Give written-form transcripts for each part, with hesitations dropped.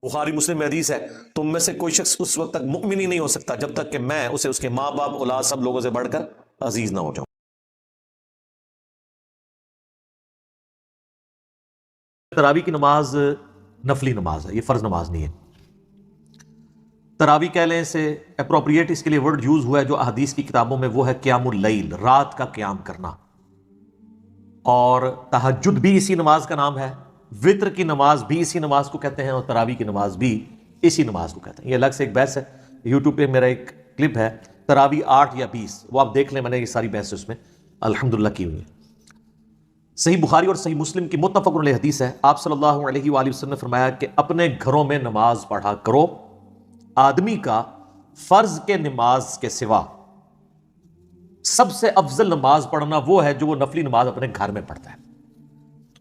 بخاری مسلم میں حدیث ہے، تم میں سے کوئی شخص اس وقت تک مؤمن ہی نہیں ہو سکتا جب تک کہ میں اسے اس کے ماں باپ اولاد سب لوگوں سے بڑھ کر عزیز نہ ہو جاؤں۔ تراویح کی نماز نفلی نماز ہے، یہ فرض نماز نہیں ہے۔ تراویح کہہ لیں اسے اپروپریٹ اس کے لیے ورڈ یوز ہوا ہے جو احادیث کی کتابوں میں، وہ ہے قیام اللیل، رات کا قیام کرنا، اور تہجد بھی اسی نماز کا نام ہے، وطر کی نماز بھی اسی نماز کو کہتے ہیں، اور تراویح کی نماز بھی اسی نماز کو کہتے ہیں۔ یہ الگ سے ایک بحث ہے، یوٹیوب پہ میرا ایک کلپ ہے تراویح 8 یا 20، وہ آپ دیکھ لیں، میں نے یہ ساری بحث اس میں الحمدللہ کی ہوئی ہے۔ صحیح بخاری اور صحیح مسلم کی متفق علیہ حدیث ہے، آپ صلی اللہ علیہ وآلہ وسلم نے فرمایا کہ اپنے گھروں میں نماز پڑھا کرو، آدمی کا فرض کے نماز کے سوا سب سے افضل نماز پڑھنا وہ ہے جو وہ نفلی نماز اپنے گھر میں پڑھتا ہے۔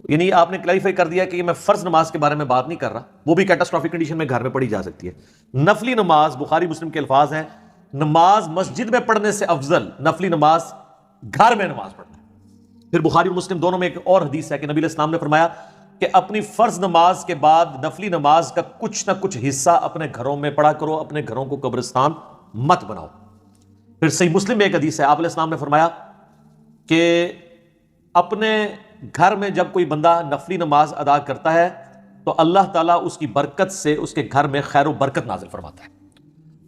یعنی آپ نے کلیریفائی کر دیا کہ یہ میں فرض نماز کے بارے میں بات نہیں کر رہا، وہ بھی کیٹاسٹرافک کنڈیشن میں گھر میں پڑھی جا سکتی ہے۔ نفلی نماز بخاری مسلم کے الفاظ ہیں، نماز مسجد میں پڑھنے سے افضل نفلی نماز گھر میں نماز پڑھنا ہے۔ پھر بخاری اور مسلم دونوں میں ایک اور حدیث ہے کہ نبی علیہ السلام نے فرمایا کہ اپنی فرض نماز کے بعد نفلی نماز کا کچھ نہ کچھ حصہ اپنے گھروں میں پڑھا کرو، اپنے گھروں کو قبرستان مت بناؤ۔ پھر صحیح مسلم میں ایک حدیث ہے، آپ علیہ السلام نے فرمایا کہ اپنے گھر میں جب کوئی بندہ نفلی نماز ادا کرتا ہے تو اللہ تعالیٰ اس کی برکت سے اس کے گھر میں خیر و برکت نازل فرماتا ہے،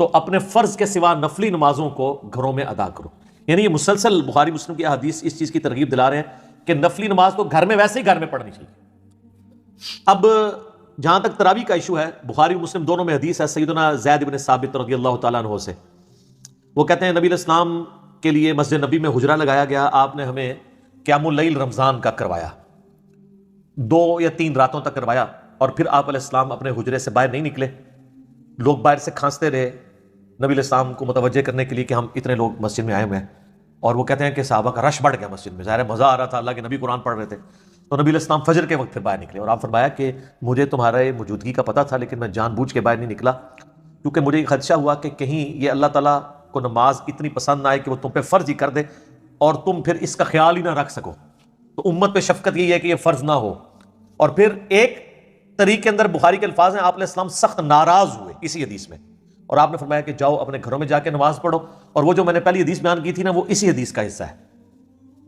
تو اپنے فرض کے سوا نفلی نمازوں کو گھروں میں ادا کرو۔ یعنی یہ مسلسل بخاری مسلم کی احادیث اس چیز کی ترغیب دلا رہے ہیں کہ نفلی نماز تو گھر میں ویسے ہی گھر میں پڑھنی چاہیے۔ اب جہاں تک تراویح کا ایشو ہے، بخاری اور مسلم دونوں میں حدیث ہے سیدنا زید بن ثابت رضی اللہ تعالیٰ عنہ سے، وہ کہتے ہیں نبی علیہ السلام کے لیے مسجد نبی میں حجرہ لگایا گیا، آپ نے ہمیں قیام اللیل رمضان کا کروایا، 2 یا 3 راتوں تک کروایا، اور پھر آپ علیہ السلام اپنے حجرے سے باہر نہیں نکلے، لوگ باہر سے کھانستے رہے نبی علیہ السلام کو متوجہ کرنے کے لیے کہ ہم اتنے لوگ مسجد میں آئے ہوئے ہیں، اور وہ کہتے ہیں کہ صحابہ کا رش بڑھ گیا مسجد میں، ظاہر مزہ آ رہا تھا، اللہ کے نبی قرآن پڑھ رہے تھے، تو نبی علیہ السلام فجر کے وقت پھر باہر نکلے، اور آپ فرمایا کہ مجھے تمہارے موجودگی کا پتہ تھا لیکن میں جان بوجھ کے باہر نہیں نکلا، کیونکہ مجھے یہ خدشہ ہوا کہ کہیں یہ اللہ تعالیٰ کو نماز اتنی پسند نہ آئے کہ وہ تم پہ فرض ہی کر دے اور تم پھر اس کا خیال ہی نہ رکھ سکو، تو امت پہ شفقت یہی ہے کہ یہ فرض نہ ہو۔ اور پھر ایک طریق کے اندر بخاری کے الفاظ ہیں، آپ علیہ السلام سخت ناراض ہوئے اسی حدیث میں، اور آپ نے فرمایا کہ جاؤ اپنے گھروں میں جا کے نماز پڑھو، اور وہ جو میں نے پہلی حدیث بیان کی تھی نا، وہ اسی حدیث کا حصہ ہے۔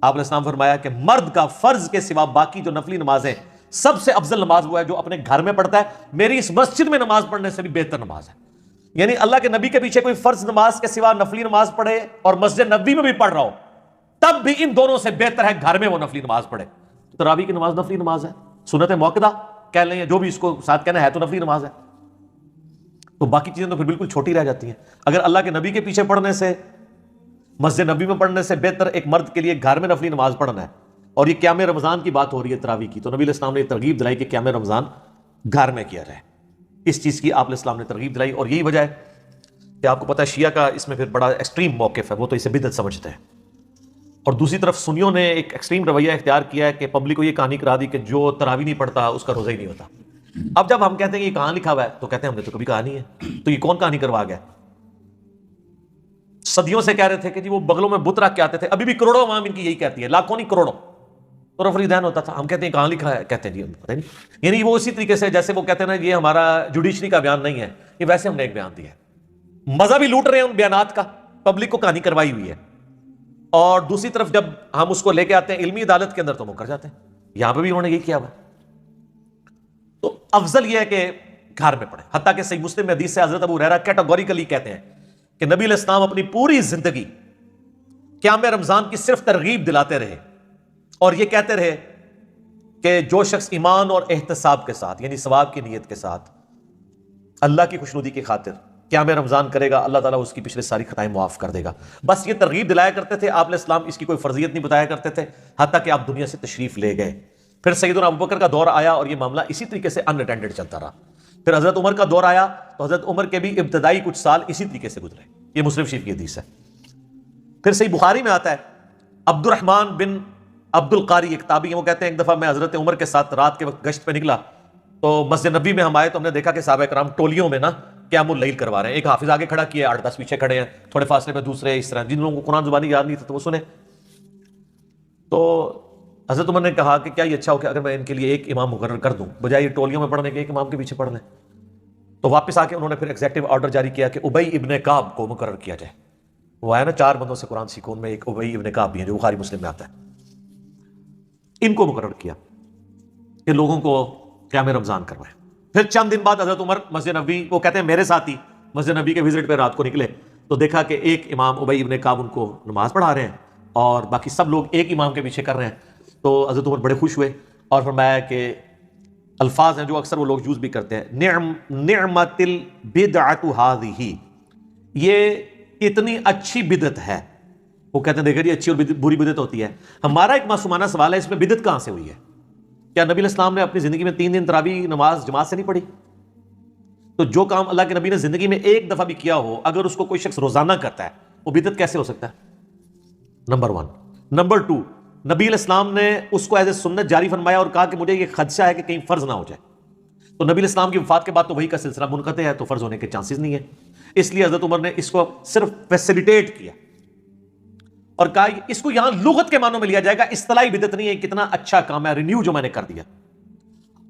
آپ علیہ السلام فرمایا کہ مرد کا فرض کے سوا باقی جو نفلی نمازیں، سب سے افضل نماز وہ ہے جو اپنے گھر میں پڑھتا ہے، میری اس مسجد میں نماز پڑھنے سے بھی بہتر نماز ہے۔ یعنی اللہ کے نبی کے پیچھے کوئی فرض نماز کے سوا نفلی نماز پڑھے اور مسجد نبی میں بھی پڑھ رہا ہو، تب بھی ان دونوں سے بہتر ہے گھر میں وہ نفلی نماز پڑھے۔ تراویح کی نماز نفلی نماز ہے، سنت موقدہ کہہ لیں جو بھی اس کو ساتھ کہنا ہے تو نفلی نماز ہے، تو باقی چیزیں تو پھر بالکل چھوٹی رہ جاتی ہیں۔ اگر اللہ کے نبی کے پیچھے پڑھنے سے، مسجد نبی میں پڑھنے سے بہتر ایک مرد کے لیے گھر میں نفلی نماز پڑھنا ہے، اور یہ قیام رمضان کی بات ہو رہی ہے تراویح کی، تو نبی علیہ السلام نے ترغیب دلائی کہ قیام رمضان گھر میں کیا جائے، اس چیز کی آپ علیہ السلام نے ترغیب دلائی، اور یہی وجہ ہے کہ آپ کو پتہ ہے شیعہ کا اس میں پھر بڑا ایکسٹریم موقف ہے، وہ تو اسے بدعت سمجھتے ہیں، اور دوسری طرف سنیوں نے ایک ایکسٹریم رویہ اختیار کیا ہے کہ پبلک کو یہ کہانی کرا دی کہ جو تراویح نہیں پڑھتا اس کا روزہ ہی نہیں ہوتا۔ اب جب ہم کہتے ہیں کہ یہ کہاں لکھا ہوا ہے تو کہتے ہیں ہم نے تو کبھی کہا نہیں ہے، تو یہ کون کہانی کروا گیا؟ صدیوں سے کہہ رہے تھے کہ جی وہ بغلوں میں بت رکھ کے آتے تھے، ابھی بھی کروڑوں عوام ان کی یہی کہتی ہے، لاکھوں نہیں کروڑوں، تو رفع الدین ہوتا تھا، ہم کہتے ہیں کہاں لکھا ہے، کہتے ہیں جی پتہ نہیں۔ یعنی وہ اسی طریقے سے جیسے وہ کہتے ہیں نا یہ ہمارا جوڈیشری کا بیان نہیں ہے، یہ ویسے ہم نے ایک بیان دیا ہے، مزہ بھی لوٹ رہے ہیں ان بیانات کا، پبلک کو کہانی کروائی ہوئی ہے، اور دوسری طرف جب ہم اس کو لے کے آتے ہیں علمی عدالت کے اندر تو منکر جاتے ہیں، یہاں پہ بھی انہوں نے یہ کیا ہوا۔ تو افضل یہ ہے کہ گھر میں پڑھیں، حتیٰ کہ صحیح مسلم میں حدیث سے حضرت ابو ہریرہ کیٹیگوریکلی کہتے ہیں کہ نبی علیہ السلام اپنی پوری زندگی قیام رمضان کی صرف ترغیب دلاتے رہے، اور یہ کہتے رہے کہ جو شخص ایمان اور احتساب کے ساتھ، یعنی ثواب کی نیت کے ساتھ اللہ کی خوشنودی کی خاطر قیام رمضان کرے گا، اللہ تعالیٰ اس کی پچھلے ساری خطائیں معاف کر دے گا۔ بس یہ ترغیب دلایا کرتے تھے، آپ علیہ السلام اس کی کوئی فرضیت نہیں بتایا کرتے تھے، حتیٰ کہ آپ دنیا سے تشریف لے گئے۔ پھر سیدنا ابوبکر کا دور آیا اور یہ معاملہ اسی طریقے سے ان اٹینڈڈ چلتا رہا۔ پھر حضرت عمر کا دور آیا تو حضرت عمر کے بھی ابتدائی کچھ سال اسی طریقے سے گزرے، یہ مسلم شریف کی حدیث ہے۔ پھر صحیح بخاری میں آتا ہے، عبد الرحمن بن عبد القاری ایک تابعی ہیں، وہ کہتے ہیں ایک دفعہ میں حضرت عمر کے ساتھ رات کے وقت گشت پہ نکلا تو مسجد نبی میں ہم آئے تو ہم نے دیکھا کہ صحابہ کرام ٹولیوں میں نا قیام اللیل کروا رہے ہیں، ایک حافظ آگے کھڑا کیا، 8-10 پیچھے کھڑے ہیں، تھوڑے فاصلے پہ دوسرے، اس طرح جن لوگوں کو قرآن زبانی یاد نہیں تھا تو وہ سنے۔ تو حضرت عمر نے کہا کہ کیا یہ اچھا ہو کہ اگر میں ان کے لیے ایک امام مقرر کر دوں، بجائے یہ ٹولیوں میں پڑھنے کے ایک امام کے پیچھے پڑھ لیں۔ تو واپس آ کے انہوں نے پھر ایگزیکٹو آرڈر جاری کیا کہ ابی ابن کعب کو مقرر کیا جائے. وہ آیا نا 4 بندوں سے قرآن سیکھو، ان میں ایک ابی ابن کعب بھی ہے جو بخاری مسلم میں آتا ہے. ان کو مقرر کیا کہ لوگوں کو قیام رمضان کروائے. پھر چند دن بعد حضرت عمر مسجد نبوی، وہ کہتے ہیں میرے ساتھ ہی مسجد نبوی کے وزٹ پہ رات کو نکلے تو دیکھا کہ ایک امام ابی ابن کعب ان کو نماز پڑھا رہے ہیں اور باقی سب لوگ ایک امام کے پیچھے کر رہے ہیں. تو حضرت عمر بڑے خوش ہوئے اور فرمایا کہ الفاظ ہیں جو اکثر وہ لوگ یوز بھی کرتے ہیں، نعمت البدعۃ ھذہ، یہ اتنی اچھی بدعت ہے. وہ کہتے ہیں دیکھیں یہ اچھی اور بری بدعت ہوتی ہے. ہمارا ایک معصومانہ سوال ہے، اس میں بدعت کہاں سے ہوئی ہے؟ کیا نبی علیہ السلام نے اپنی زندگی میں 3 دن تراویح نماز جماعت سے نہیں پڑھی؟ تو جو کام اللہ کے نبی نے زندگی میں ایک دفعہ بھی کیا ہو، اگر اس کو کوئی شخص روزانہ کرتا ہے وہ بدعت کیسے ہو سکتا ہے؟ نمبر 1. نمبر 2، نبی علیہ السلام نے اس کو ایز اے سنت جاری فرمایا اور کہا کہ مجھے یہ خدشہ ہے کہ کہیں فرض نہ ہو جائے. تو نبی علیہ السلام کی وفات کے بعد تو وہی کا سلسلہ منقطع ہے، تو فرض ہونے کے چانسز نہیں ہے. اس لیے حضرت عمر نے اس کو صرف فیسیلیٹیٹ کیا اور کہا اس کو یہاں لغت کے معنوں میں لیا جائے گا، اصطلاحی بدعت نہیں ہے. کتنا اچھا کام ہے، رینیو جو میں نے کر دیا.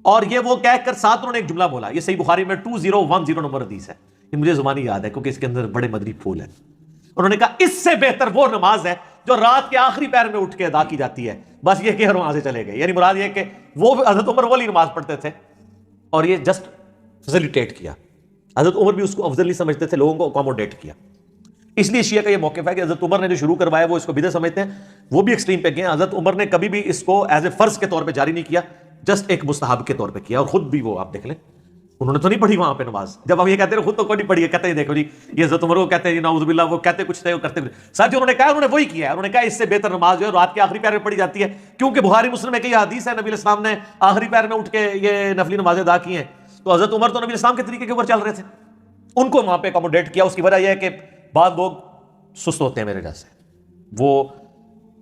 اور یہ وہ کہہ کر ساتھ انہوں نے ایک جملہ بولا، یہ صحیح بخاری میں 2010 نمبر حدیث ہے، یہ مجھے زبانی یاد ہے کیونکہ اس کے اندر بڑے مدنی پھول ہیں. انہوں نے کہا اس سے بہتر وہ نماز ہے جو رات کے آخری پہر میں اٹھ کے ادا کی جاتی ہے. بس یہ کہ وہاں سے چلے گئے، یعنی مراد یہ کہ وہ حضرت عمر والی نماز پڑھتے تھے اور یہ جسٹ فیسیلیٹیٹ کیا. حضرت عمر بھی اس کو افضل نہیں سمجھتے تھے، لوگوں کو اکوموڈیٹ کیا. اس لیے شیعہ کا یہ موقف ہے کہ حضرت عمر نے جو شروع کروایا وہ اس کو بدعت سمجھتے ہیں، وہ بھی ایکسٹریم پہ گئے. حضرت عمر نے کبھی بھی اس کو ایز اے فرض کے طور پہ جاری نہیں کیا، جسٹ ایک مستحب کے طور پہ کیا. اور خود بھی وہ آپ دیکھ لیں انہوں نے تو نہیں پڑھی وہاں پہ نماز. جب ہم یہ کہتے ہیں خود تو کوئی نہیں پڑھی ہے، کہتے ہیں دیکھو جی یہ حضرت عمر کو کہتے ہیں جی نعوذ باللہ، وہ کہتے کچھ تھے وہ کرتے ساتھ. انہوں نے کہا، انہوں نے وہی کیا ہے. انہوں نے کہا اس سے بہتر نماز جو ہے رات کے آخری پہر میں پڑھی جاتی ہے، کیونکہ بخاری مسلم میں کئی حدیث ہے نبی علیہ السلام نے آخری پہر میں اٹھ کے یہ نفلی نمازیں ادا کی ہیں. تو حضرت عمر تو نبی علیہ السلام کے طریقے کے اوپر چل رہے تھے، ان کو وہاں پہ اکوموڈیٹ کیا. اس کی وجہ یہ ہے کہ بعض لوگ سست ہوتے ہیں میرے جیسے، وہ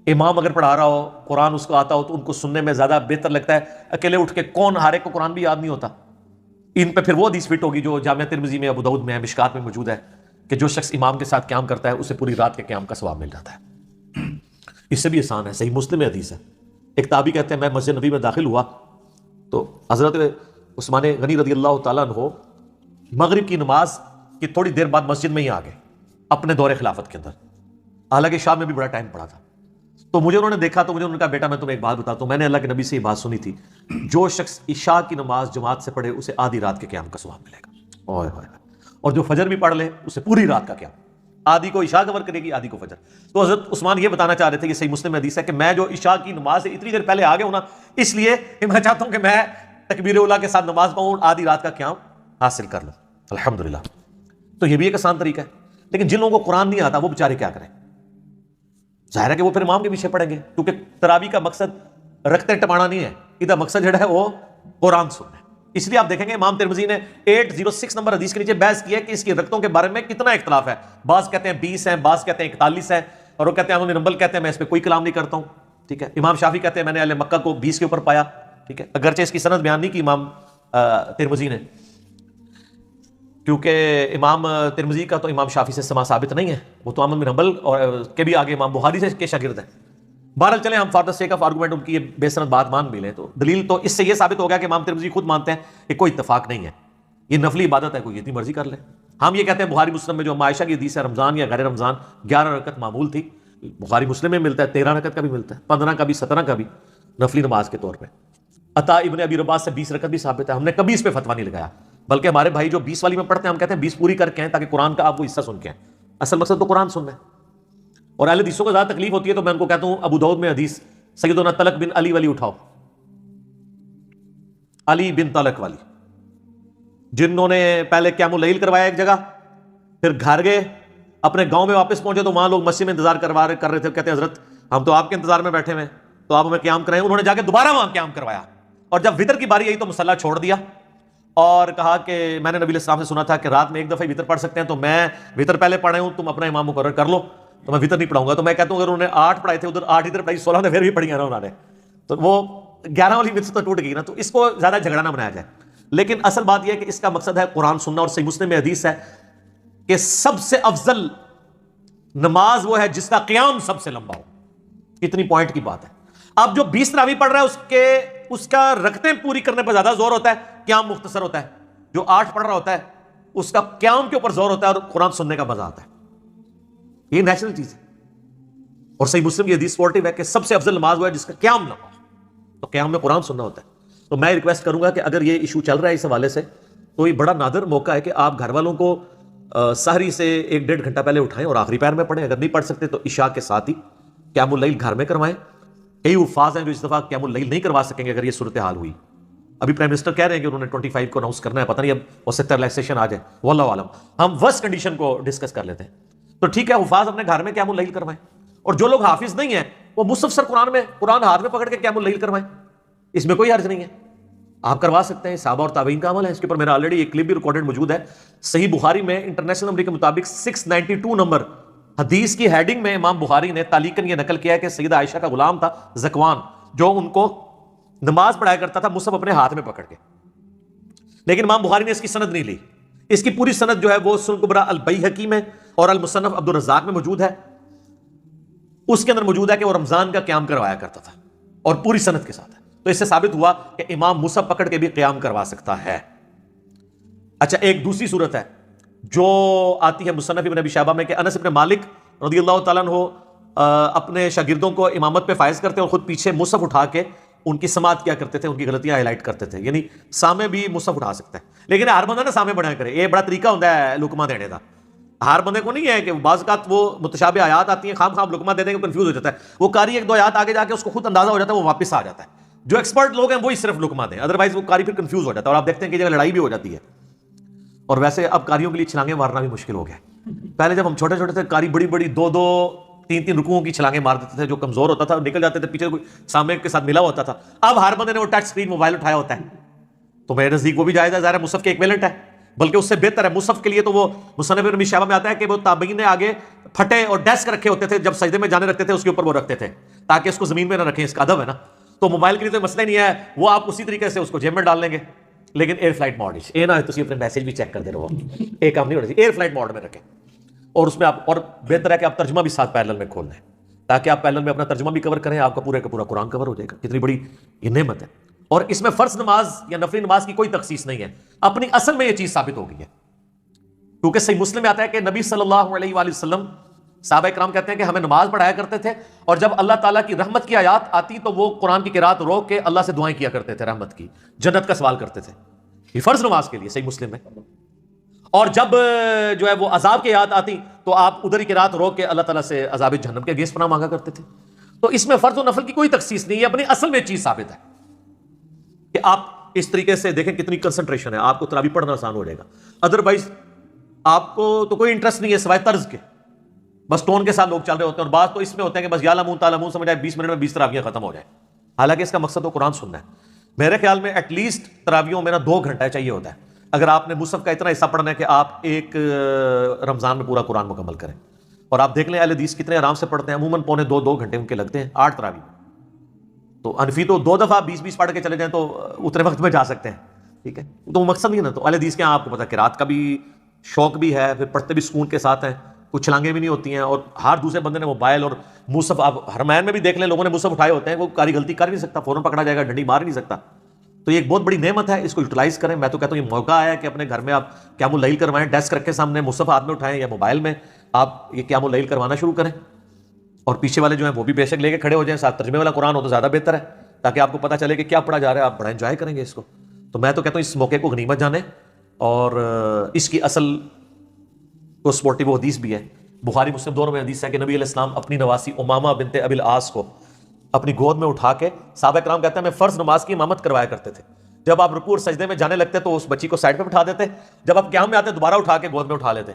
امام اگر پڑھا رہا ہو قرآن اس کو آتا ہو تو ان کو سننے میں زیادہ بہتر لگتا ہے. اکیلے اٹھ کے کون، ہر ایک کو قرآن بھی یاد نہیں ہوتا. ان پہ پھر وہ حدیث فٹ ہوگی جو جامعہ ترمذی میں، ابو داؤد میں، مشکات میں موجود ہے کہ جو شخص امام کے ساتھ قیام کرتا ہے اسے پوری رات کے قیام کا ثواب مل جاتا ہے. اس سے بھی آسان ہے، صحیح مسلم میں حدیث ہے. ایک تابعی کہتے ہیں میں مسجد نبی میں داخل ہوا تو حضرت عثمان غنی رضی اللہ تعالیٰ عنہ مغرب کی نماز کی تھوڑی دیر بعد مسجد میں ہی آ گئے اپنے دور خلافت کے اندر، حالانکہ شام میں بھی بڑا ٹائم پڑا تھا. تو مجھے انہوں نے دیکھا تو مجھے انہوں نے کہا بیٹا میں تمہیں ایک بات بتاتا ہوں، میں نے اللہ کے نبی سے یہ بات سنی تھی، جو شخص عشاء کی نماز جماعت سے پڑھے اسے آدھی رات کے قیام کا ثواب ملے گا، اور جو فجر بھی پڑھ لے اسے پوری رات کا قیام، آدھی کو عشاء کور کرے گی، آدھی کو فجر. تو حضرت عثمان یہ بتانا چاہ رہے تھے، یہ صحیح مسلم حدیث ہے کہ میں جو عشاء کی نماز سے اتنی دیر پہلے آ گیا ہوں نا، اس لیے میں چاہتا ہوں کہ میں تکبیر اولیٰ کے ساتھ نماز پڑھوں، آدھی رات کا قیام حاصل کر لوں. الحمدللہ. تو یہ بھی ایک آسان طریقہ ہے. لیکن جن لوگوں کو قرآن نہیں آتا وہ بیچارے کیا کریں؟ ظاہر ہے کہ وہ پھر امام کے پیچھے پڑیں گے، کیونکہ تراویح کا مقصد رکھتے ٹپانا نہیں ہے، ادھر مقصد جو ہے وہ قرآن سننا ہے. اس لیے آپ دیکھیں گے امام ترمذی نے 806 نمبر حدیث کے نیچے بحث کی ہے کہ اس کی رکعتوں کے بارے میں کتنا اختلاف ہے. بعض کہتے ہیں 20 ہیں، بعض کہتے ہیں 41 ہیں، اور وہ کہتے ہیں احمد بن حنبل کہتے ہیں میں اس پہ کوئی کلام نہیں کرتا ہوں. ٹھیک ہے. امام شافعی کہتے ہیں میں نے اہل مکہ کو 20 کے اوپر پایا. ٹھیک ہے. اگرچہ اس کی سند بیان نہیں کی امام ترمذی نے، کیونکہ امام ترمذی کا تو امام شافعی سے سما ثابت نہیں ہے، وہ تو احمد بن حنبل اور کے بھی آگے امام بخاری سے کے شاگرد ہیں. بہرحال چلیں ہم for the sake of argument ان کی یہ بے سند بات مان بھی لیں، تو دلیل تو اس سے یہ ثابت ہو گیا کہ امام ترمذی خود مانتے ہیں کہ کوئی اتفاق نہیں ہے، یہ نفلی عبادت ہے، کوئی جتنی مرضی کر لے. ہم یہ کہتے ہیں بخاری مسلم میں جو عائشہ کی حدیث ہے رمضان یا غیر رمضان 11 رکعت معمول تھی، بخاری مسلم میں ملتا ہے 13 رکعت کا بھی ملتا ہے، 15 کا بھی، 17 کا بھی نفلی نماز کے طور پہ. عطا ابن ابی رباح سے 20 رکعت بھی ثابت ہے. ہم نے کبھی اس پہ فتویٰ نہیں لگایا، بلکہ ہمارے بھائی جو 20 والی میں پڑھتے ہیں ہم کہتے ہیں 20 پوری کر کے ہیں تاکہ قرآن کا آپ وہ حصہ سن کے ہیں. اصل مقصد تو قرآن سننا ہے. اور اہل حدیثوں کو زیادہ تکلیف ہوتی ہے تو میں ان کو کہتا ہوں ابو داؤد میں حدیث سیدنا طلق بن علی والی اٹھاؤ، علی بن طلق والی، جنہوں نے پہلے قیام اللیل کروایا ایک جگہ، پھر گھر گئے، اپنے گاؤں میں واپس پہنچے تو وہاں لوگ مسجد میں انتظار کر رہے تھے. کہتے ہیں حضرت ہم تو آپ کے انتظار میں بیٹھے ہوئے ہیں تو آپ ہمیں قیام کرائیں. انہوں نے جا کے دوبارہ وہاں قیام کروایا، اور جب وطر کی باری آئی تو مصلی چھوڑ دیا اور کہا کہ میں نے نبی علیہ السلام سے سنا تھا کہ رات میں ایک دفعہ وطر پڑھ سکتے ہیں، تو میں وطر پہلے پڑھے ہوں، تم اپنا امام مقرر کر لو، تو میں وطر نہیں پڑھاؤں گا. تو میں کہتا ہوں اگر انہوں نے 8 پڑھائے تھے ادھر 8 ادھر پڑھائی، 16 نے پھر بھی پڑھی ہیں نا انہوں نے، تو وہ 11 والی وطر تو ٹوٹ گئی نا. تو اس کو زیادہ جھگڑا نہ بنایا جائے. لیکن اصل بات یہ ہے کہ اس کا مقصد ہے قرآن سننا. اور صحیح مسلم میں حدیث ہے کہ سب سے افضل نماز وہ ہے جس کا قیام سب سے لمبا ہو. کتنی پوائنٹ کی بات ہے. اب جو 20 تراویح پڑھ رہا ہے اس کا رکعتیں پوری کرنے پر زیادہ زور ہوتا ہے، قیام مختصر ہوتا ہے. جو 8 پڑھ رہا ہوتا ہے اس کا قیام کے اوپر زور ہوتا ہے اور قرآن سننے کا مزہ آتا ہے. یہ نیچرل چیز ہے. اور صحیح مسلم کی حدیث سپورٹیو ہے کہ سب سے افضل نماز وہ ہے جس کا قیام نہ ہو, تو قیام میں قرآن سننا ہوتا ہے. تو میں ریکویسٹ کروں گا کہ اگر یہ ایشو چل رہا ہے اس حوالے سے, تو یہ بڑا نادر موقع ہے کہ آپ گھر والوں کو سحری سے 1-1.5 گھنٹہ پہلے اٹھائیں اور آخری پہر میں پڑھیں. اگر نہیں پڑھ سکتے تو عشاء کے ساتھ ہی قیام اللیل گھر میں کروائیں. کئی حفاظ ہیں جو اس دفعہ قیام اللیل نہیں کروا سکیں گے اگر یہ صورتحال ہوئی. ابھی پرائم منسٹر کہہ رہے ہیں کہ انہوں نے 25 کو اناؤنس کرنا ہے, پتہ نہیں اب ہو سکتا ہے ریلیکسیشن آ جائے, واللہ عالم. ہم ورسٹ کنڈیشن کو ڈسکس کر لیتے ہیں. تو ٹھیک ہے, حفاظ اپنے گھر میں قیام اللیل کروائیں, اور جو لوگ حافظ نہیں ہیں وہ مصحف قرآن میں قرآن ہاتھ میں پکڑ کے قیام اللیل کروائیں. اس میں کوئی حرج نہیں ہے, آپ کروا سکتے ہیں. صحابہ اور تابعین کا عمل ہے. اس کے اوپر میرا آلریڈی ایک کلپ بھی ریکارڈڈ موجود ہے. صحیح بخاری میں انٹرنیشنل نمبر کے مطابق 692 نمبر حدیث کی ہیڈنگ میں امام بخاری نے تعلیقاً یہ نقل کیا ہے کہ سیدہ عائشہ کا غلام تھا زکوان, جو ان کو نماز پڑھایا کرتا تھا مصحف اپنے ہاتھ میں پکڑ کے. لیکن امام بخاری نے اس کی سند نہیں لی. اس کی پوری سند جو ہے وہ سنن کبریٰ البیہقی میں اور المصنف عبد الرزاق میں موجود ہے. اس کے اندر موجود ہے کہ وہ رمضان کا قیام کروایا کرتا تھا, اور پوری سند کے ساتھ ہے. تو اس سے ثابت ہوا کہ امام مصحف پکڑ کے بھی قیام کروا سکتا ہے. اچھا, ایک دوسری صورت ہے جو آتی ہے مصنف ابن ابی شیبہ میں کہ انس ابن مالک رضی اللہ تعالیٰ عنہ اپنے شاگردوں کو امامت پہ فائز کرتے اور خود پیچھے مصحف اٹھا کے ان کی سماعت کیا کرتے تھے, ان کی غلطیاں ہائی لائٹ کرتے تھے. یعنی سامنے بھی مصحف اٹھا سکتا ہے, لیکن ہر بندہ نا سامنے بڑھا کرے. یہ بڑا طریقہ ہوتا ہے لقمہ دینے کا. ہر بندے کو نہیں ہے کہ بعض اوقات وہ متشابہ آیات آتی ہیں, خام لقمہ دے دیں گے, کنفیوز ہو جاتا ہے. وہ قاری 1-2 آیات آگے جا کے اس کو خود اندازہ ہو جاتا ہے, وہ واپس آ جاتا ہے. جو ایکسپرٹ لوگ ہیں وہی صرف لقمہ دیں, ادروائز وہ قاری پھر کنفیوز ہو جاتا ہے. اور آپ دیکھتے ہیں کہ جگہ لڑائی بھی ہو جاتی ہے. اور ویسے اب قاریوں کے لیے چھلانگیں مارنا بھی مشکل ہو گیا. پہلے جب ہم چھوٹے چھوٹے تھے, قاری بڑی 2-2 3-3 رکوعوں کی چھلانگیں مار دیتے تھے. جو کمزور ہوتا تھا نکل جاتے تھے, پیچھے کوئی سامنے کے ساتھ ملا ہوتا تھا. اب ہر بندے نے وہ ٹچ اسکرین موبائل اٹھایا ہوتا ہے, تو میرے نزدیک وہ بھی جائز ہے. ظاہر ہے مصحف کے ایکویلنٹ ہے, بلکہ اس سے بہتر ہے. مصحف کے لیے تو وہ مصنف ابن ابی شیبہ میں آتا ہے کہ وہ تابعین نے آگے پھٹے اور ڈیسک رکھے ہوتے تھے, جب سجدے میں جانے رکھتے تھے اس کے اوپر وہ رکھتے تھے تاکہ اس کو زمین میں نہ رکھیں. اس کا ادب ہے نا. تو موبائل کے لیے تو مسئلہ نہیں ہے, وہ آپ اسی طریقے سے اس کو جیب میں ڈال لیں گے. لیکن ایئر فلائٹ موڈ یہ نہ ہے اپنے میسج بھی چیک کر دے رہو, ایک کام نہیں ہونا چاہیے. ایئر فلائٹ موڈ میں رکھیں, اور اس میں آپ, اور بہتر ہے کہ آپ ترجمہ بھی ساتھ پیرلل میں کھول لیں تاکہ آپ پیرلل میں اپنا ترجمہ بھی کور کریں. آپ کا پورا کا پورا قرآن کور ہو جائے گا. کتنی بڑی یہ نعمت ہے. اور اس میں فرض نماز یا نفلی نماز کی کوئی تخصیص نہیں ہے. اپنی اصل میں یہ چیز ثابت ہو گئی ہے, کیونکہ صحیح مسلم میں آتا ہے کہ نبی صلی اللہ علیہ وآلہ وسلم, صحابہ کرام کہتے ہیں کہ ہمیں نماز پڑھایا کرتے تھے, اور جب اللہ تعالیٰ کی رحمت کی آیات آتی تو وہ قرآن کی قرات روک کے اللہ سے دعائیں کیا کرتے تھے, رحمت کی, جنت کا سوال کرتے تھے. یہ فرض نماز کے لیے صحیح مسلم میں. اور جب جو ہے وہ عذاب کی آیات آتی تو آپ ادھر ہی قرات روک کے اللہ تعالیٰ سے عذاب جہنم کے اگینسٹ پناہ مانگا کرتے تھے. تو اس میں فرض و نفل کی کوئی تخصیص نہیں ہے. اپنی اصل میں چیز ثابت ہے کہ آپ اس طریقے سے دیکھیں کتنی کنسنٹریشن ہے, آپ کو تراویح پڑھنا آسان ہو جائے گا. ادروائز آپ کو تو کوئی انٹرسٹ نہیں ہے سوائے طرز کے, بس ٹون کے ساتھ لوگ چل رہے ہوتے ہیں. اور بات تو اس میں ہوتے ہیں کہ بس یا لمون تعلمون سمجھ آئے, 20 منٹ میں 20 تراویحیں ختم ہو جائیں. حالانکہ اس کا مقصد تو قرآن سننا ہے. میرے خیال میں ایٹ لیسٹ تراویحوں میں 2 گھنٹہ چاہیے ہوتا ہے, اگر آپ نے مصحف کا اتنا حصہ پڑھنا ہے کہ آپ ایک رمضان میں پورا قرآن مکمل کریں. اور آپ دیکھ لیں اہل حدیث کتنے آرام سے پڑھتے ہیں, عموماً 2.25 گھنٹے ان کے لگتے ہیں 8 تراویح. تو حنفی تو 2 دفعہ 20 پڑھ کے چلے جائیں تو اتنے وقت میں جا سکتے ہیں. ٹھیک ہے, تو وہ مقصد نہیں ہے نا. تو اہل حدیث کے یہاں آپ کو پتا قرات کا بھی شوق بھی ہے, پھر پڑھتے بھی سکون کے ساتھ ہیں, کچھ چھلانگیں بھی نہیں ہوتی ہیں. اور ہر دوسرے بندے نے موبائل اور مصحف, آپ حرمین میں بھی دیکھ لیں لوگوں نے مصحف اٹھائے ہوتے ہیں, وہ کاری غلطی کر نہیں سکتا, فوراً پکڑا جائے گا, ڈنڈی مار نہیں سکتا. تو یہ ایک بہت بڑی نعمت ہے, اس کو یوٹیلائز کریں. میں تو کہتا ہوں یہ موقع آیا کہ اپنے گھر میں آپ قیام اللیل کروائیں, ڈیسک رکھے سامنے, مصحف ہاتھ میں اٹھائیں یا موبائل میں آپ یہ قیام اللیل کروانا شروع کریں. اور پیچھے والے جو ہیں وہ بھی بے شک لے کے کھڑے ہو جائیں, ساتھ ترجمے والا قرآن ہو تو زیادہ بہتر ہے, تاکہ آپ کو پتہ چلے کہ کیا پڑھا جا رہا ہے, آپ بڑا انجوائے کریں گے اس کو. تو میں تو کہتا ہوں اس موقع کو غنیمت جانیں. اور اس کی اصل کو سپورٹیو حدیث بھی ہے, بخاری مسلم دونوں میں حدیث ہے کہ نبی علیہ السلام اپنی نواسی امامہ بنت ابی العاص کو اپنی گود میں اٹھا کے, صحابہ کرام کہتے ہیں میں فرض نماز کی امامت کروایا کرتے تھے. جب آپ رکوع اور سجدے میں جانے لگتے تو اس بچی کو سائڈ پہ بٹھا دیتے, جب آپ قیام میں آتے دوبارہ اٹھا کے گود میں اٹھا لیتے.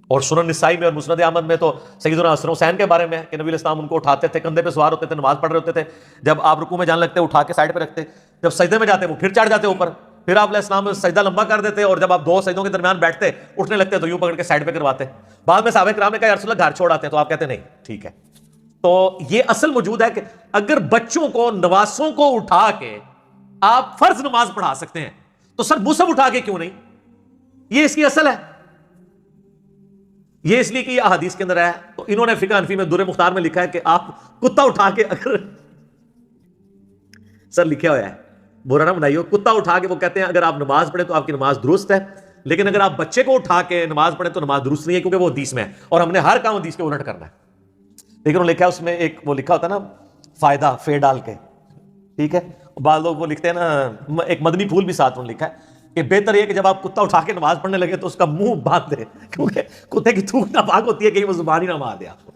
اور سنن نسائی میں اور مسند احمد میں تو سیدنا حسن حسین کے بارے میں کہ نبی علیہ السلام ان کو اٹھاتے تھے, کندھے پہ سوار ہوتے تھے, نماز پڑھ رہے ہوتے تھے, جب آپ رکوع میں جانے لگتے اٹھا کے سائڈ پہ رکھتے, جب سجدے میں جاتے وہ پھر چڑھ جاتے اوپر, پھر آپ علیہ السلام سجدہ لمبا کر دیتے, اور جب آپ 2 سجدوں کے درمیان بیٹھتے اٹھنے لگتے تو یوں پکڑ کے سائڈ پہ کرواتے. بعد میں صحابہ کرام نے کہا یا رسول اللہ گھر چھوڑ آتے ہیں, تو آپ کہتے نہیں ٹھیک ہے. تو یہ اصل موجود ہے کہ اگر بچوں کو نواسوں کو اٹھا کے آپ فرض نماز پڑھا سکتے ہیں تو سر مصحف اٹھا کے کیوں نہیں؟ یہ اس کی اصل ہے. یہ اس لیے کہ یہ احادیث کے اندر ہے. تو انہوں نے فقہ حنفی میں در مختار میں لکھا ہے کہ آپ کتا اٹھا کے, اگر سر لکھا ہوا ہے برا نہ بنائیے, کتا اٹھا کے وہ کہتے ہیں اگر آپ نماز پڑھیں تو آپ کی نماز درست ہے, لیکن اگر آپ بچے کو اٹھا کے نماز پڑھیں تو نماز درست نہیں ہے، کیونکہ وہ حدیث میں ہے اور ہم نے ہر کام حدیث کے الٹ کرنا ہے. لیکن وہ لکھا ہے اس میں ایک وہ لکھا ہوتا ہے نا فائدہ فے ڈال کے، ٹھیک ہے. بعض لوگ وہ لکھتے ہیں نا ایک مدنی پھول بھی ساتھ میں لکھا ہے کہ بہتر یہ کہ جب آپ کتا اٹھا کے نماز پڑھنے لگے تو اس کا منہ باندھ دے، کیونکہ کتے کی تھوک ناپاک ہوتی ہے کہ وہ زبان ہی نہ مار دے. آپ کو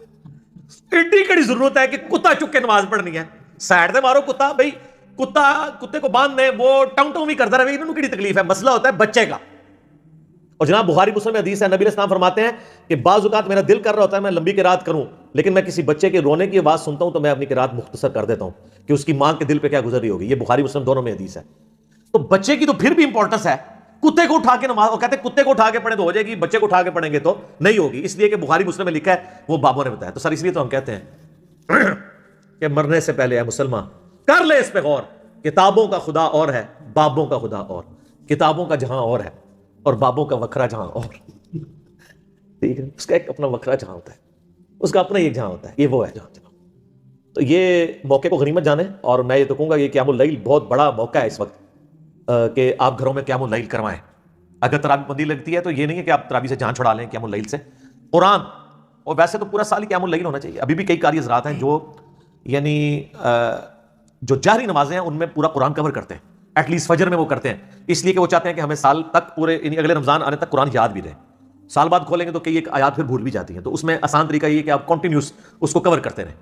اتنی کڑی ضرورت ہے کہ کتا چک کے نماز پڑھنی ہے، سائڈ سے مارو کتا بھائی، کتے کو باندھ دیں وہ ٹاؤں ٹاؤں بھی کرتا رہے، انہوں کی تکلیف ہے. مسئلہ ہوتا ہے بچے کا. اور جناب بخاری مسلم میں حدیث ہے، نبی علیہ السلام فرماتے ہیں کہ بعض اوقات میرا دل کر رہا ہوتا ہے میں لمبی قرات کروں، لیکن میں کسی بچے کے رونے کی آواز سنتا ہوں تو میں اپنی قرات مختصر کر دیتا ہوں کہ اس کی ماں کے دل پہ کیا گزر رہی ہوگی. یہ بخاری مسلم دونوں میں حدیث ہے. تو بچے کی تو پھر بھی امپورٹنس ہے. کتے کو اٹھا کے نماز، وہ کہتے ہیں کتے کو اٹھا کے پڑھیں تو ہو جائے گی، بچے کو اٹھا کے پڑھیں گے تو نہیں ہوگی، اس لیے کہ بخاری مسلم میں لکھا ہے وہ بابوں نے بتایا. تو سر اس لیے تو ہم کہتے ہیں کہ مرنے سے پہلے اے مسلمان کر لے اس پہ غور. کتابوں کا خدا اور ہے، بابوں کا خدا اور. کتابوں کا جہاں اور ہے اور بابوں کا وکھرا جہاں اور. ٹھیک ہے، اس کا ایک اپنا وکھرا جہاں ہوتا ہے، اس کا اپنا ایک جہاں ہوتا ہے، یہ وہ ہے جہاں. تو یہ موقع کو غنیمت جانیں. اور میں یہ تو کہوں گا یہ قیام اللیل بہت بڑا موقع ہے اس وقت کہ آپ گھروں میں قیام اللیل کروائیں. اگر تراویح بندی لگتی ہے تو یہ نہیں ہے کہ آپ تراویح سے جان چھڑا لیں قیام اللیل سے. قرآن، اور ویسے تو پورا سال ہی قیام اللیل ہونا چاہیے. ابھی بھی کئی قاری حضرات ہیں جو یعنی جو جہری نمازیں ہیں ان میں پورا قرآن کور کرتے ہیں، ایٹ لیسٹ فجر میں وہ کرتے ہیں، اس لیے کہ وہ چاہتے ہیں کہ ہمیں سال تک پورے یعنی اگلے رمضان آنے تک قرآن یاد بھی رہے. سال بعد کھولیں گے تو کئی ایک آیات پھر بھول بھی جاتی ہیں. تو اس میں آسان طریقہ یہ ہے کہ آپ کنٹینیوس اس کو کور کرتے رہیں.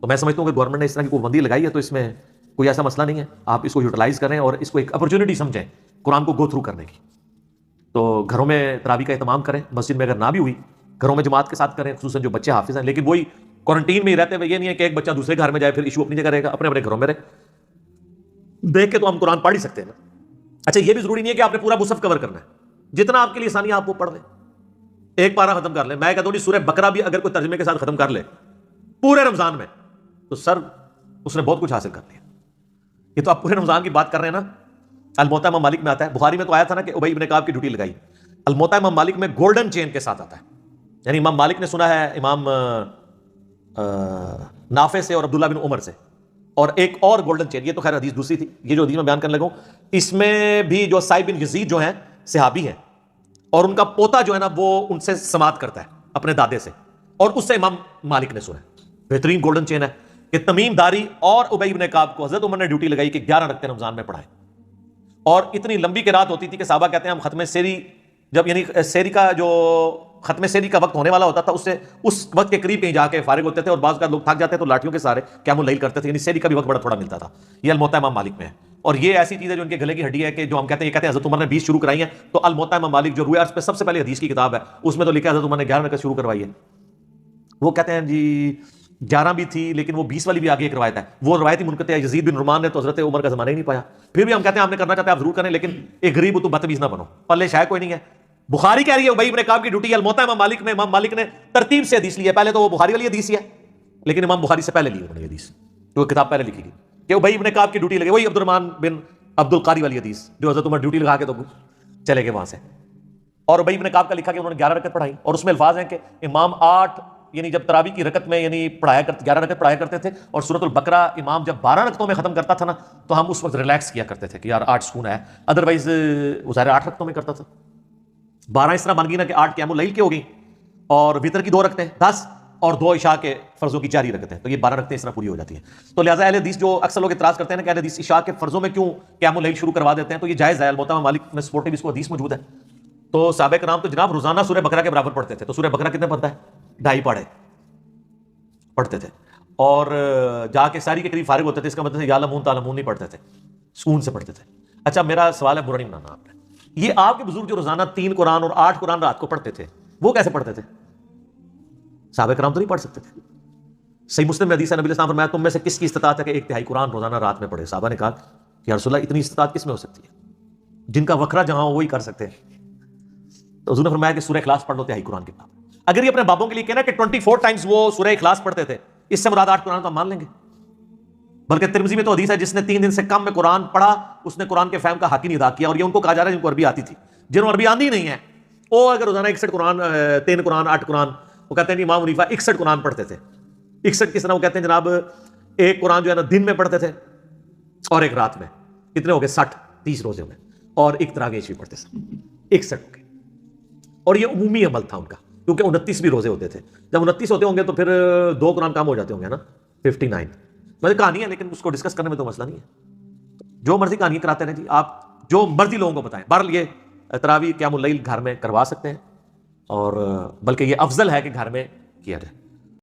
تو میں سمجھتا ہوں کہ گورنمنٹ نے اس طرح کی کوئی بندی لگائی ہے تو اس میں کوئی ایسا مسئلہ نہیں ہے. آپ اس کو یوٹیلائز کریں اور اس کو ایک اپرچونٹی سمجھیں قرآن کو گو تھرو کرنے کی. تو گھروں میں تراویح کا اہتمام کریں. مسجد میں اگر نہ بھی ہوئی گھروں میں جماعت کے ساتھ کریں، خصوصاً جو بچے حافظ ہیں. لیکن وہی کوارنٹین میں ہی رہتے ہوئے یہ نہیں ہے کہ ایک بچہ دوسرے گھر میں جائے پھر ایشو اپنی جگہ رہے گا، اپنے اپنے گھروں میں رہے. دیکھ کے تو ہم قرآن پڑھ ہی سکتے ہیں نا. اچھا یہ بھی ضروری نہیں ہے کہ آپ نے پورا مصحف کور کرنا ہے، جتنا آپ کے لیے آسانی آپ وہ پڑھ لیں. ایک پارہ ختم کر لیں. میں کہتا ہوں سورہ بقرہ بھی اگر کوئی ترجمے کے ساتھ ختم کر لے پورے رمضان میں تو سر اس نے بہت کچھ حاصل کر لیا. یہ تو آپ پورے رمضان کی بات کر رہے ہیں نا. الموطا امام مالک میں آتا ہے، بخاری میں تو آیا تھا نا کہ ابی بن کعب کی ڈیوٹی لگائی. الموطا امام مالک میں گولڈن چین کے ساتھ آتا ہے. یعنی امام مالک نے سنا ہے امام نافع سے اور عبداللہ بن عمر سے، اور ایک اور گولڈن چین. یہ تو خیر حدیث دوسری تھی، یہ جو حدیث میں بیان کرنے لگا ہوں اس میں بھی جو صائب بن یزید جو ہیں صحابی ہیں، اور ان کا پوتا جو ہے نا وہ ان سے سماعت کرتا ہے اپنے دادے سے، اور اس سے امام مالک نے سنا. بہترین گولڈن چین ہے کہ تمیم داری اور ابی بن کعب کو حضرت عمر نے ڈیوٹی لگائی کہ 11 رکعتیں رمضان میں پڑھائیں. اور اتنی لمبی قرات ہوتی تھی کہ صحابہ کہتے ہیں ہم ختم سیری جب یعنی سیری کا جو ختم سیری کا وقت ہونے والا ہوتا تھا اس وقت کے قریب کہیں جا کے فارغ ہوتے تھے، اور بعض کا لوگ تھک جاتے تو لاٹھیوں کے سارے قیام اللیل کرتے تھے. یعنی سیری کا بھی وقت بڑا تھوڑا ملتا تھا. یہ الموطا امام مالک میں ہے. اور یہ ایسی چیز ہے جو ان کے گلے کی ہڈی ہے کہ جو ہم کہتے ہیں حضرت عمر نے 20 شروع کرائی ہیں. تو الموطا امام مالک جو روئے عرض پہ سب سے پہلے حدیث کی کتاب ہے اس میں تو لکھا ہے حضرت عمر نے 11 رکعت شروع کروائی ہے. وہ کہتے ہیں جی 11 بھی تھی لیکن وہ 20 والی بھی آگے ایک روایت ہے. وہ روایتی منقطع ہے. یزید بن رمان نے تو حضرت عمر کا زمانہ ہی نہیں پایا. پھر بھی ہم کہتے ہیں آپ نے کرنا چاہتے ہیں آپ ضرور کریں، لیکن ایک غریب ہو تو بدتمیز نہ بنو. پلے شاید کوئی نہیں ہے. بخاری کہہ رہی ہے ابی بن کعب کی ڈیوٹی الموطا امام مالک میں. امام مالک نے ترتیب سے حدیث لی ہے. پہلے تو وہ بخاری والی حدیث ہی ہے لیکن امام بخاری سے پہلے لی انہوں نے حدیث، جو کتاب پہلے لکھی گئی کہ ابی بن کعب کی ڈیوٹی لگے. وہی عبدالرحمن بن عبد القاری والی حدیث جو حضرت عمر ڈیوٹی لگا کے تو چلے گئے وہاں سے. اور ابی بن کعب کا لکھا کہ انہوں نے 11 رکعت پڑھائی، اور اس میں الفاظ ہیں کہ امام 8 یعنی جب تراویح کی رکعت میں یعنی 11 رکعت پڑھایا کرتے تھے، اور سورۃ البقرہ امام جب 12 رکعتوں میں ختم کرتا تھا نا تو ہم اس وقت ریلیکس کیا کرتے تھے کہ یار 8 سکون ہے. ادروائز وہ ظاہر 8 رکعتوں میں کرتا تھا. 12 اس طرح بن گئی نا کہ 8 قیام اللیل کی ہو گئی، اور وتر کی 2 رکعتیں 10، اور 2 عشاء کے فرضوں کی 4 رکعتیں، تو یہ 12 رکعتیں اس طرح پوری ہو جاتی ہیں. تو لہٰذا اہل حدیث جو اکثر لوگ اعتراض کرتے ہیں نا کہ اہل حدیث عشاء کے فرضوں میں کیوں قیام اللیل شروع کروا دیتے ہیں، تو یہ جائز ہے. الموطا مالک میں سپورٹو اس کو حدیث موجود ہے. تو صحابہ کرام تو جناب روزانہ سورہ بقرہ کے برابر پڑھتے تھے. تو سورہ بقرہ کتنے پڑھتا ہے؟ 2.5 پاڑے پڑھتے تھے، اور جا کے ساری کے قریب فارغ ہوتے تھے. اس کا مطلب یا لمون تعلمون نہیں پڑھتے تھے، سکون سے پڑھتے تھے. اچھا میرا سوال ہے، برا نہیں بنانا آپ نے، یہ آپ کے بزرگ جو روزانہ 3 قرآن اور 8 قرآن رات کو پڑھتے تھے وہ کیسے پڑھتے تھے؟ صحابہ کرام تو نہیں پڑھ سکتے تھے. صحیح مسلم میں حدیث ہے نبی علیہ السلام فرمایا تم میں سے کس کی استطاعت ہے کہ 1/3 قرآن روزانہ رات میں پڑھے؟ صحابہ نے کہا کہ یا رسول اللہ اتنی استطاعت کس میں ہو سکتی ہے؟ جن کا وکھرا جہاں ہو وہی کر سکتے ہیں. تو حضور نے فرمایا کہ سورہ اخلاص پڑھ لو 1/3 قرآن کی کتاب. اگر یہ اپنے بابوں کے لیے کہنا کہ 24 ٹائمز وہ سورہ اخلاص پڑھتے تھے، اس سے مراد 8 قرآن تو ہم مان لیں گے. بلکہ ترمذی میں تو حدیث ہے جس نے 3 دن سے کم میں قرآن پڑھا اس نے قرآن کے فہم کا حق ہی نہیں ادا کیا. اور یہ ان کو کہا جا رہا ہے جن کو عربی آتی تھی. جنہوں عربی آندی نہیں ہے وہ اگر روزانہ 61 قرآن 3 قرآن 8 قرآن، وہ کہتے ہیں امام حنیفہ 61 قرآن پڑھتے تھے. 61 کس طرح؟ وہ کہتے ہیں جناب ایک قرآن جو ہے نا دن میں پڑھتے تھے اور ایک رات میں. کتنے ہو گئے؟ 60 30 روزے ہو گئے. اور ایک تراویح بھی پڑھتے تھے 61 ہو گئے. اور یہ عمومی عمل تھا ان کا، کیونکہ 29 بھی روزے ہوتے تھے. جب 29 ہوتے ہوں گے تو پھر 2 قرآن کام ہو جاتے ہوں گے نا، 59. مطلب کہانی ہے لیکن اس کو ڈسکس کرنے میں تو مسئلہ نہیں ہے. جو مرضی کہانی کراتے رہیں جی، آپ جو مرضی لوگوں کو بتائیں. بہرحال یہ تراویح قیام اللیل گھر میں کروا سکتے ہیں، اور بلکہ یہ افضل ہے کہ گھر میں کیا جائے.